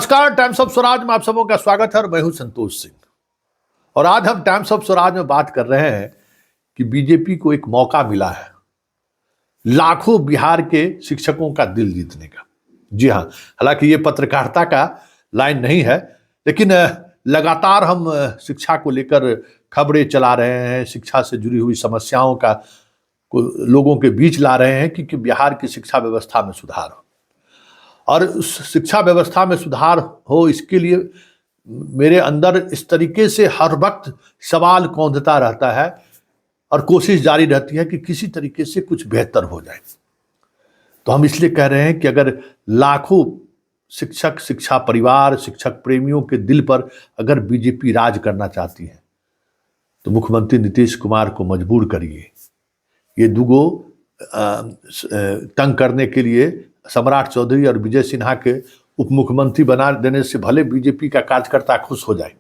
नमस्कार। Times of Swaraj में आप सबों का स्वागत है और मैं हूं संतोष सिंह। और आज हम टाइम्स ऑफ स्वराज में बात कर रहे हैं कि बीजेपी को एक मौका मिला है लाखों बिहार के शिक्षकों का दिल जीतने का। जी हां, हालांकि ये पत्रकारिता का लाइन नहीं है, लेकिन लगातार हम शिक्षा को लेकर खबरें चला रहे हैं, शिक्षा से जुड़ी हुई समस्याओं का लोगों के बीच ला रहे हैं कि बिहार की शिक्षा व्यवस्था में सुधार हो। और उस शिक्षा व्यवस्था में सुधार हो, इसके लिए मेरे अंदर इस तरीके से हर वक्त सवाल कौंधता रहता है और कोशिश जारी रहती है कि किसी तरीके से कुछ बेहतर हो जाए। तो हम इसलिए कह रहे हैं कि अगर लाखों शिक्षक, शिक्षा परिवार, शिक्षक प्रेमियों के दिल पर अगर बीजेपी राज करना चाहती है तो मुख्यमंत्री नीतीश कुमार को मजबूर करिए। ये दुगो तंग करने के लिए सम्राट चौधरी और विजय सिन्हा के उप मुख्यमंत्री बना देने से भले बीजेपी का कार्यकर्ता खुश हो जाए,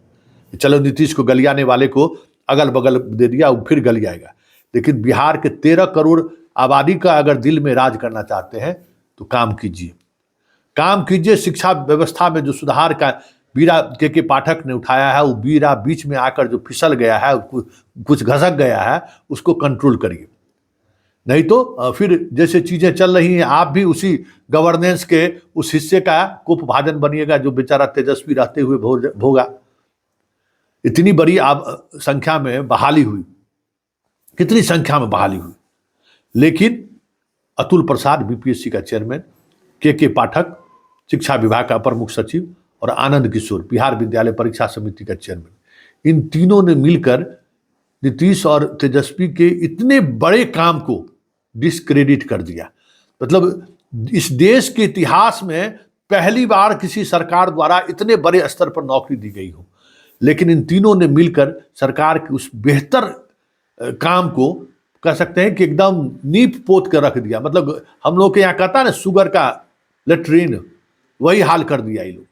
चलो नीतीश को गलियाने वाले को अगल बगल दे दिया, वो फिर गल जाएगा। लेकिन बिहार के 13 करोड़ आबादी का अगर दिल में राज करना चाहते हैं तो काम कीजिए। शिक्षा व्यवस्था में जो सुधार का बीड़ा के पाठक ने उठाया है, वो बीड़ा बीच में आकर जो फिसल गया है, कुछ घसक गया है, उसको कंट्रोल करिए। नहीं तो फिर जैसे चीजें चल रही हैं, आप भी उसी गवर्नेंस के उस हिस्से का कुपभाजन बनिएगा जो बेचारा तेजस्वी रहते हुए भोगा। इतनी बड़ी संख्या में बहाली हुई, कितनी संख्या में बहाली हुई, लेकिन अतुल प्रसाद बीपीएससी का चेयरमैन, के पाठक शिक्षा विभाग का अपर मुख्य सचिव और आनंद किशोर बिहार विद्यालय परीक्षा समिति का चेयरमैन, इन तीनों ने मिलकर नीतीश और तेजस्वी के इतने बड़े काम को डिस्क्रेडिट कर दिया। मतलब इस देश के इतिहास में पहली बार किसी सरकार द्वारा इतने बड़े स्तर पर नौकरी दी गई हो, लेकिन इन तीनों ने मिलकर सरकार के उस बेहतर काम को कह सकते हैं कि एकदम नींव पोत कर रख दिया। मतलब हम लोग के यहाँ कहता है ना, शुगर का लेट्रिन, वही हाल कर दिया ये लोग।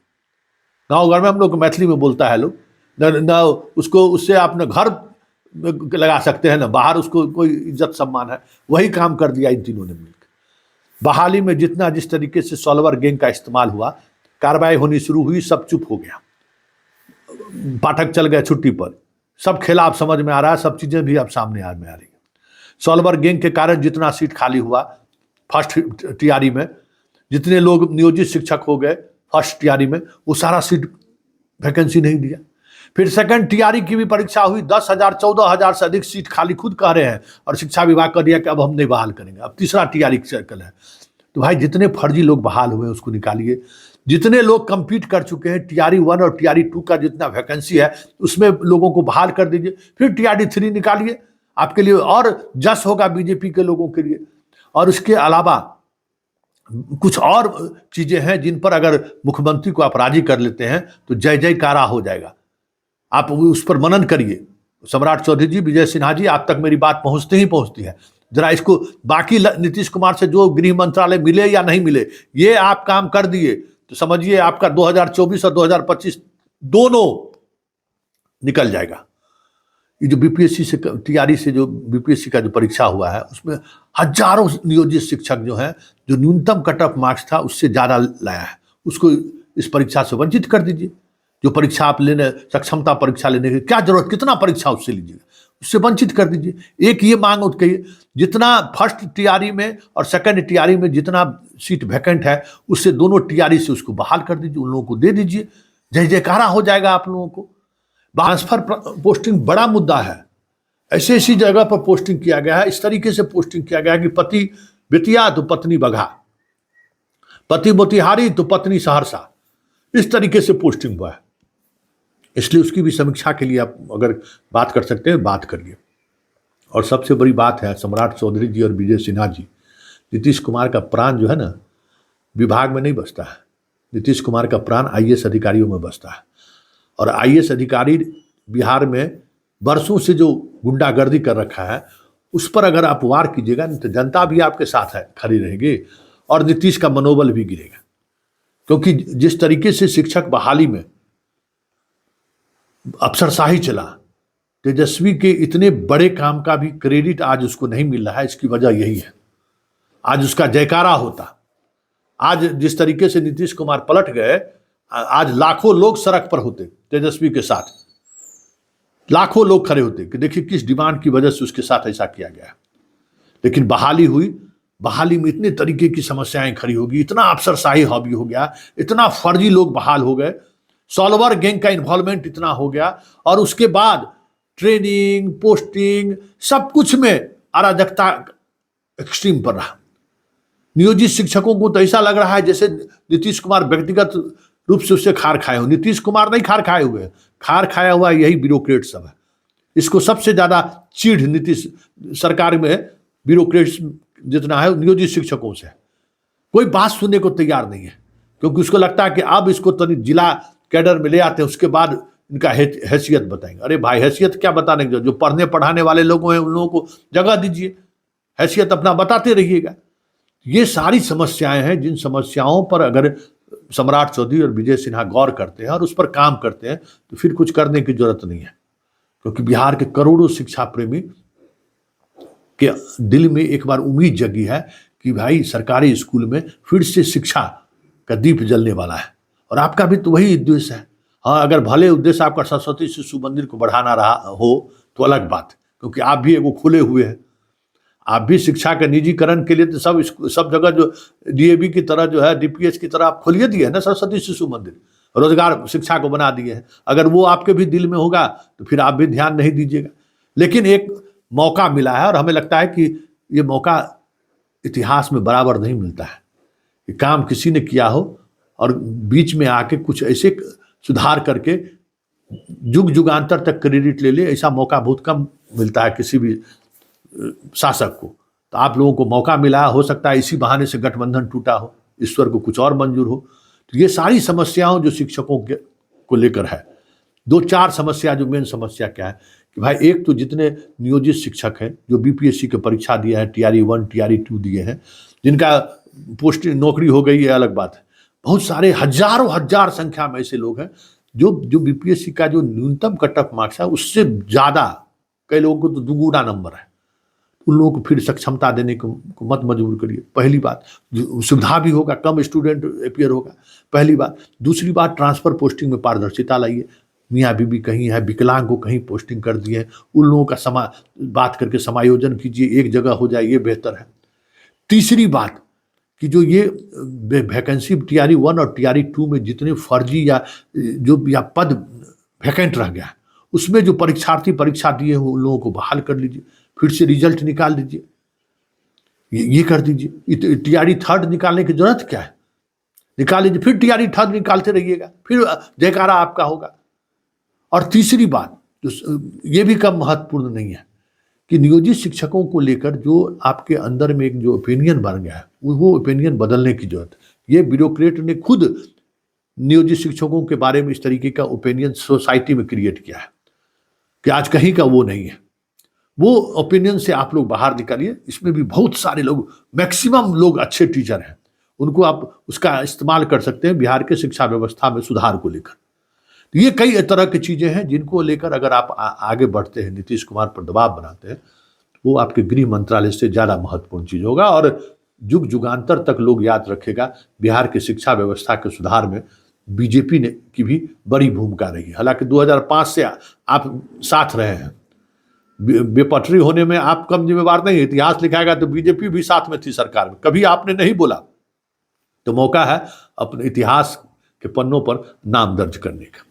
गाँव घर में हम लोग मैथिली में बोलता है लोग न उसको, उससे आप न घर लगा सकते हैं ना बाहर, उसको कोई इज्जत सम्मान है, वही काम कर दिया इन तीनों ने मिलकर। बहाली में जितना जिस तरीके से सॉल्वर गैंग का इस्तेमाल हुआ, कार्रवाई होनी शुरू हुई, सब चुप हो गया, पाठक चल गए छुट्टी पर, सब खेला अब समझ में आ रहा है, सब चीजें भी अब सामने आ रही है। सॉल्वर गैंग के कारण जितना सीट खाली हुआ फर्स्ट टीआरई में, जितने लोग नियोजित शिक्षक हो गए फर्स्ट टीआरई में, वो सारा सीट वैकेंसी नहीं दिया। फिर सेकंड टीआरई की भी परीक्षा हुई, 10,000 14,000 से अधिक सीट खाली खुद कह रहे हैं, और शिक्षा विभाग कह दिया कि अब हम नहीं बहाल करेंगे। अब तीसरा टीआरई सर्कल है। तो भाई जितने फर्जी लोग बहाल हुए उसको निकालिए, जितने लोग कंपीट कर चुके हैं टीआरई 1 और टीआरई 2 का जितना वैकेंसी है उसमें लोगों को बहाल कर दीजिए, फिर टीआरई 3 निकालिए, आपके लिए और जस होगा बीजेपी के लोगों के लिए। और उसके अलावा कुछ और चीजें हैं जिन पर अगर मुख्यमंत्री को आप राजी कर लेते हैं तो जय जयकारा हो जाएगा। आप उस पर मनन करिए। सम्राट चौधरी जी, विजय सिन्हा जी, आप तक मेरी बात पहुंचती है। जरा इसको बाकी नीतीश कुमार से जो गृह मंत्रालय मिले या नहीं मिले, ये आप काम कर दिए तो समझिए आपका 2024 और 2025 दोनों निकल जाएगा। ये जो बीपीएससी से टीआरई से जो बीपीएससी का जो परीक्षा हुआ है, उसमें हजारों नियोजित शिक्षक जो हैं, जो न्यूनतम कट ऑफ मार्क्स था उससे ज्यादा लाया है, उसको इस परीक्षा से वंचित कर दीजिए। जो परीक्षा आप लेने, सक्षमता परीक्षा लेने की क्या जरूरत, कितना परीक्षा उससे लीजिएगा, उससे वंचित कर दीजिए। एक ये मांग उठिए, जितना फर्स्ट टीआरई में और सेकंड टीआरई में जितना सीट वैकेंट है, उससे दोनों टीआरई से उसको बहाल कर दीजिए, उन लोगों को दे दीजिए, जय जयकारा हो जाएगा आप लोगों को। ट्रांसफर पोस्टिंग बड़ा मुद्दा है, ऐसी जगह पर पोस्टिंग किया गया है, इस तरीके से पोस्टिंग किया गया है कि पति बेतिया तो पत्नी बघा, पति मोतिहारी तो पत्नी सहरसा, इस तरीके से पोस्टिंग हुआ है। इसलिए उसकी भी समीक्षा के लिए आप अगर बात कर सकते हैं बात करिए। और सबसे बड़ी बात है, सम्राट चौधरी जी और विजय सिन्हा जी, नीतीश कुमार का प्राण जो है ना विभाग में नहीं बसता है, नीतीश कुमार का प्राण आईएएस अधिकारियों में बसता है। और आईएएस अधिकारी बिहार में बरसों से जो गुंडागर्दी कर रखा है, उस पर अगर आप वार कीजिएगा तो जनता भी आपके साथ है, खड़ी रहेगी, और नीतीश का मनोबल भी गिरेगा। क्योंकि जिस तरीके से शिक्षक बहाली में अफसरशाही चला, तेजस्वी के इतने बड़े काम का भी क्रेडिट आज उसको नहीं मिल रहा है। इसकी वजह यही है, आज उसका जयकारा होता। आज जिस तरीके से नीतीश कुमार पलट गए, आज लाखों लोग सड़क पर होते तेजस्वी के साथ, लाखों लोग खड़े होते कि देखिए किस डिमांड की वजह से उसके साथ ऐसा किया गया। लेकिन बहाली हुई, बहाली में इतने तरीके की समस्याएं खड़ी होगी, इतना अफसरशाही हॉबी हो गया, इतना फर्जी लोग बहाल हो गए, सॉल्वर गैंग का इन्वॉल्वमेंट इतना हो गया, और उसके बाद ट्रेनिंग पोस्टिंग सब कुछ में अराजकता एक्सट्रीम पर रहा। नियोजित शिक्षकों को तो ऐसा लग रहा है जैसे नीतीश कुमार व्यक्तिगत रूप से उससे खार खाए हो। नीतीश कुमार नहीं खार खाए हुए, खार खाया हुआ यही ब्यूरोक्रेट सब है। इसको सबसे ज्यादा चीड़ नीतीश सरकार में ब्यूरोक्रेट्स जितना है नियोजित शिक्षकों से। कोई बात सुनने को तैयार नहीं है, क्योंकि उसको लगता है कि अब इसको तनी जिला कैडर में ले आते हैं, उसके बाद इनका हैसियत बताएंगे। अरे भाई, हैसियत क्या बताने की, जो पढ़ने पढ़ाने वाले लोग हैं उन लोगों को जगह दीजिए, हैसियत अपना बताते रहिएगा। ये सारी समस्याएं हैं जिन समस्याओं पर अगर सम्राट चौधरी और विजय सिन्हा गौर करते हैं और उस पर काम करते हैं तो फिर कुछ करने की जरूरत नहीं है। क्योंकि बिहार के करोड़ों शिक्षा प्रेमी के दिल में एक बार उम्मीद जगी है कि भाई सरकारी स्कूल में फिर से शिक्षा का दीप जलने वाला है, और आपका भी तो वही उद्देश्य है। हाँ, अगर भले उद्देश्य आपका सरस्वती शिशु मंदिर को बढ़ाना रहा हो तो अलग बात, क्योंकि आप भी एगो खुले हुए हैं। आप भी शिक्षा के निजीकरण के लिए तो सब जगह जो डीएवी की तरह जो है, डीपीएस की तरह आप खोलिए दिए है ना सरस्वती शिशु मंदिर, रोजगार शिक्षा को बना दिए हैं। अगर वो आपके भी दिल में होगा तो फिर आप भी ध्यान नहीं दीजिएगा। लेकिन एक मौका मिला है और हमें लगता है कि ये मौका इतिहास में बराबर नहीं मिलता है कि काम किसी ने किया हो और बीच में आके कुछ ऐसे सुधार करके जुग जुगांतर तक क्रेडिट ले ले। ऐसा मौका बहुत कम मिलता है किसी भी शासक को। तो आप लोगों को मौका मिला, हो सकता है इसी बहाने से गठबंधन टूटा हो, ईश्वर को कुछ और मंजूर हो। तो ये सारी समस्याओं जो शिक्षकों के को लेकर है, दो चार समस्या जो मेन समस्या क्या है कि भाई एक तो जितने नियोजित शिक्षक हैं जो बीपीएससी की परीक्षा दिया है, टीआरई 1 टीआरई 2 दिए हैं, जिनका पोस्ट नौकरी हो गई है अलग बात है, बहुत सारे हजारों हजार संख्या में ऐसे लोग हैं जो बीपीएससी का जो न्यूनतम कट ऑफ मार्क्स है उससे ज्यादा, कई लोगों को तो दुगुना नंबर है। उन लोगों को फिर सक्षमता देने को मत मजबूर करिए। पहली बात, सुविधा भी होगा, कम स्टूडेंट अपियर होगा, पहली बात। दूसरी बात, ट्रांसफर पोस्टिंग में पारदर्शिता लाइए। मियाँ बीबी कहीं है, विकलांग को कहीं पोस्टिंग कर दिए, उन लोगों का बात करके समायोजन कीजिए, एक जगह हो जाए, ये बेहतर है। तीसरी बात कि जो ये वैकेंसी टीआरई 1 और टीआरई 2 में जितने फर्जी या पद वैकेंट रह गया, उसमें जो परीक्षार्थी परीक्षा दिए हैं उन लोगों को बहाल कर लीजिए, फिर से रिजल्ट निकाल दीजिए, ये कर दीजिए। टीआरई 3 निकालने की जरूरत क्या है, निकाल लीजिए, फिर टीआरई 3 निकालते रहिएगा, फिर जयकारा आपका होगा। और तीसरी बात जो ये भी कम महत्वपूर्ण नहीं है कि नियोजित शिक्षकों को लेकर जो आपके अंदर में एक जो ओपिनियन बन गया है वो ओपिनियन बदलने की जरूरत है। ये ब्यूरोक्रेट ने खुद नियोजित शिक्षकों के बारे में इस तरीके का ओपिनियन सोसाइटी में क्रिएट किया है कि आज कहीं का वो नहीं है। वो ओपिनियन से आप लोग बाहर निकालिए। इसमें भी बहुत सारे लोग, मैक्सिमम लोग अच्छे टीचर हैं, उनको आप उसका इस्तेमाल कर सकते हैं बिहार के शिक्षा व्यवस्था में सुधार को लेकर। तो ये कई तरह की चीजें हैं जिनको लेकर अगर आप आगे बढ़ते हैं, नीतीश कुमार पर दबाव बनाते हैं, वो आपके गृह मंत्रालय से ज्यादा महत्वपूर्ण चीज होगा और जुग जुगांतर तक लोग याद रखेगा बिहार की शिक्षा व्यवस्था के सुधार में बीजेपी ने की भी बड़ी भूमिका रही है। हालांकि 2005 से आप साथ रहे हैं, बेपटरी होने में आप कम जिम्मेवार नहीं। इतिहास लिखाएगा तो बीजेपी भी साथ में थी सरकार में, कभी आपने नहीं बोला। तो मौका है अपने इतिहास के पन्नों पर नाम दर्ज करने का।